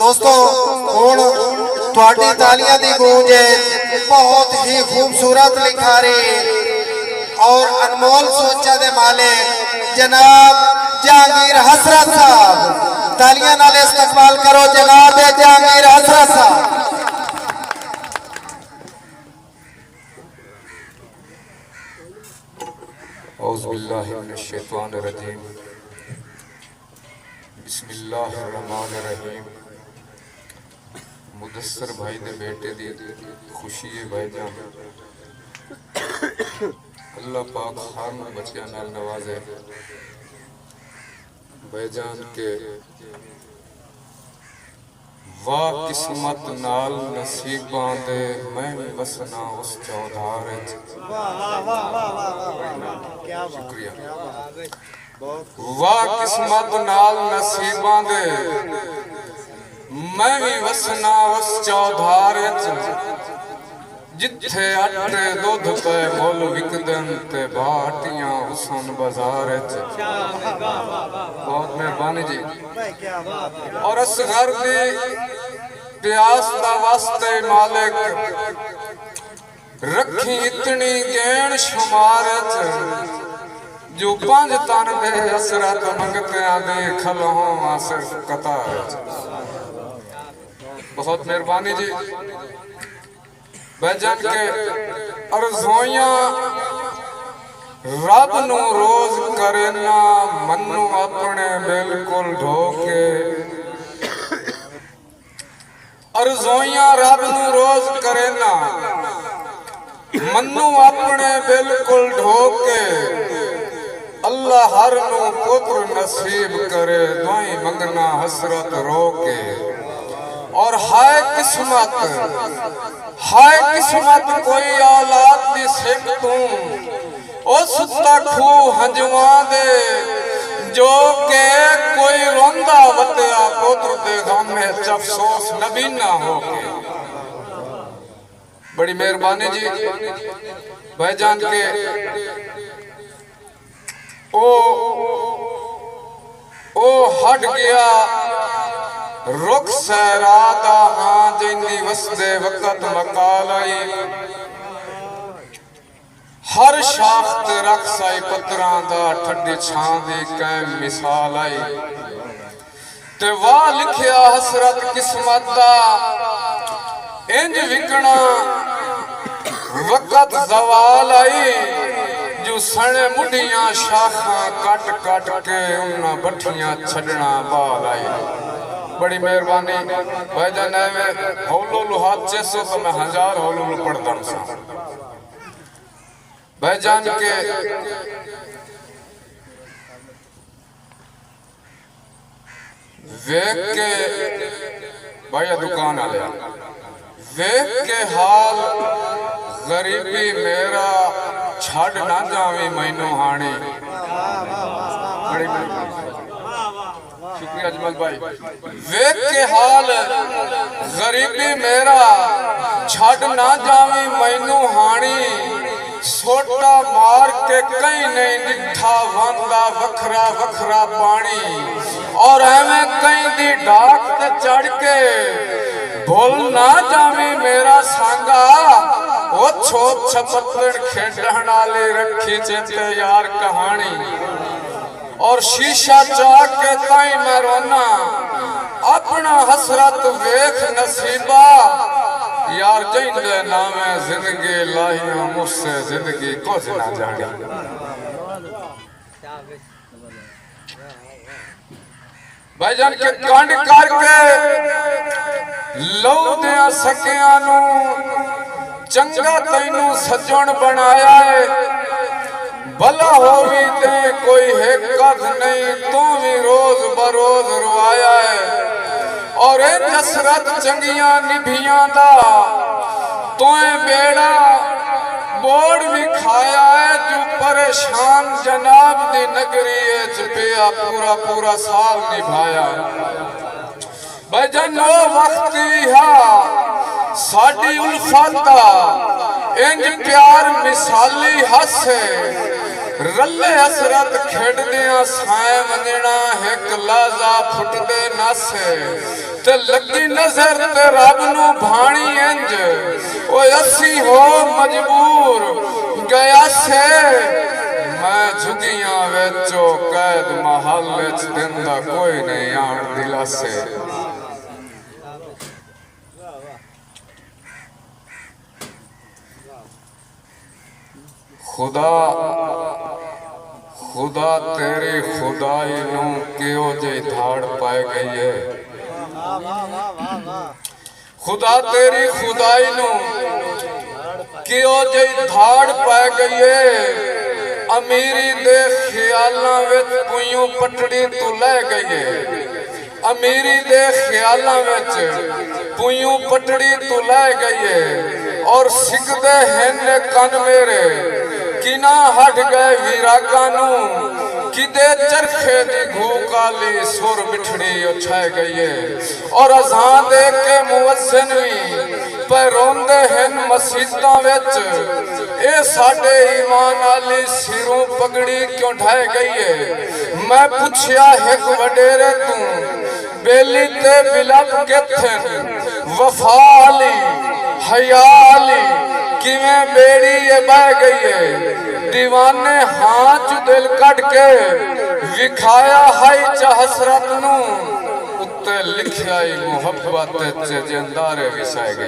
दोस्तों हुण तुहाडी तालियां दी गूंज बहुत ही खूबसूरत लिखारी और अनमोल सोचा दे मालिक जनाब जहांगीर हसरत साहब, तालियां नाल इस्तकबाल करो जनाब जहांगीर हसरत साहब। औज़ुबिल्लाहिमिनश्शैतानिर्रजीम बिस्मिल्लाहिर्रहमानिर्रहीम। मुदस्सर भाई दे बेटे दी खुशी है भाईजान, अल्लाह पाक हर बच्चियां नाल नवाजे। भाईजान के वाह किस्मत नाल नसीबां दे मैं वसना उस चौधार च। शुक्रिया। वाह किस्मत नाल नसीबां दे मैं भी वसना उस चौधार च, जिथे आटे दुध पे मुल विकदन ते बाटियां हुसन बाजार च। बहुत मेहरबानी जी। और इस घर दी प्यास दा वास्ते मालिक रखी इतनी गैण शुमार च, जो पांच तन दे असरत मंगतियां दे खलों आसिफ कतार च। बहुत मेहरबानी जी। भाईजान के अर्ज़ोइयां रब नू रोज करे ना मन्नू अपने बिल्कुल ढोके। अर्ज़ोइयां रब नू रोज करे ना मन्नू अपने बिल्कुल ढोके। अल्लाह हर नू पुत्र नसीब करे दुआई मंगना हसरत रोके। और हाय किस्मत कोई औलाद दी सिख तू ओ सुता खू हंजवा दे, जो के कोई रोंदा वतया पुत्र दे गम में अफसोस नबी ना हो के। बड़ी मेहरबानी जी। भाईजान के ओ हट गया रुख सहरादा हाँ जिंदी वसदे वक़्त मकाल आई। हर शाख ते रख साई पत्तरां दा ठंडी छां दी कैम मिसाल आई। ते वाह लिखिया हसरत किस्मत दा इंज विकना वक़्त जवाल आई। जो सने मुंडियां शाखां कट कट के उन्हां बठियां छड़ना बाल आई। बड़ी मेहरबानी। भाईजान में हौलो हाथ चेसो तो मैं 1000 हौलो पढ़ता सा। भाईजान के वेख के भाई दुकान आ लिया वेख के हाल गरीबी मेरा छड़ ना जावे मैनू हाणी। बड़ी शुक्रिया अजमल भाई। वेख के हाल गरीबी मेरा छड़ ना जावी मैनू हाणी। सोटा मार के कहीं नहीं डिठा वंदा वखरा वखरा पानी। और एवें कहीं दी डाक ते चढ़ के भूल ना जावी मेरा सांगा। ओ छोप छपत्तर खेडण वाले रखी चेते यार कहानी। और शीशा चाक के ताई मैं रोना अपना हसरत वेख नसीबा। यार जिंदे नामे जिंदगी लाही मुझसे जिंदगी कुछ ना जानी। भाईजान के कांड करके लौ दिया सकिया नू चंगा तैनू सजण बनाया है। भला होवी ते कोई हिकत नहीं तू भी रोज बरोज रुआया है। और हसरत चंगियां निभियां दा तोए बेड़ा बोड़ भी खाया है। जो परेशान जनाब दी नगरी च पिया पूरा पूरा साल निभाया। भाईजान वो वक्त हा साडी उल्फत दा इंज प्यार मिसाली हसे। रले हसरत खेड़दियां साए वंजना एक लाजा फुटदे नस। ते लगी नजर ते रब नू भाणी इंज ओ असी हो मजबूर गया से मैं झुगियां वेचो कैद महल च दिंदा कोई नहीं आन दिलासे खुदा खुदा तेरी खुदाई नू क्यों जे धाड़ पाए गई है खुदा तेरी खुदाई नू क्यों जे धाड़ पाए गई है अमीरी दे ख्यालां विच पुइयों पटड़ी तू लै गई है अमीरी दे ख्यालां विच पुइयों पटड़ी तू लै गई है और सिकदे हैं कन मेरे किना हट गए विरागा नू किदे चरखे दी घू काली सुर मिठड़ी उछाई गई है और अज़ान दे के मुअज्जिन भी पर रोंदे हैं मस्जिदां विच ए साडे ईमान आली सिरों पगड़ी क्यों ढाई गई है मैं पुछया एक वडेरे तू बेली ते बिलक किथे वफाली हयाली किवें बेड़ी ये बह गई है दीवाने हाथ दिल कट के विखाया हाई च हसरत नू उत्ते लिखिया मोहब्बत च जिंदारे विसाए गई।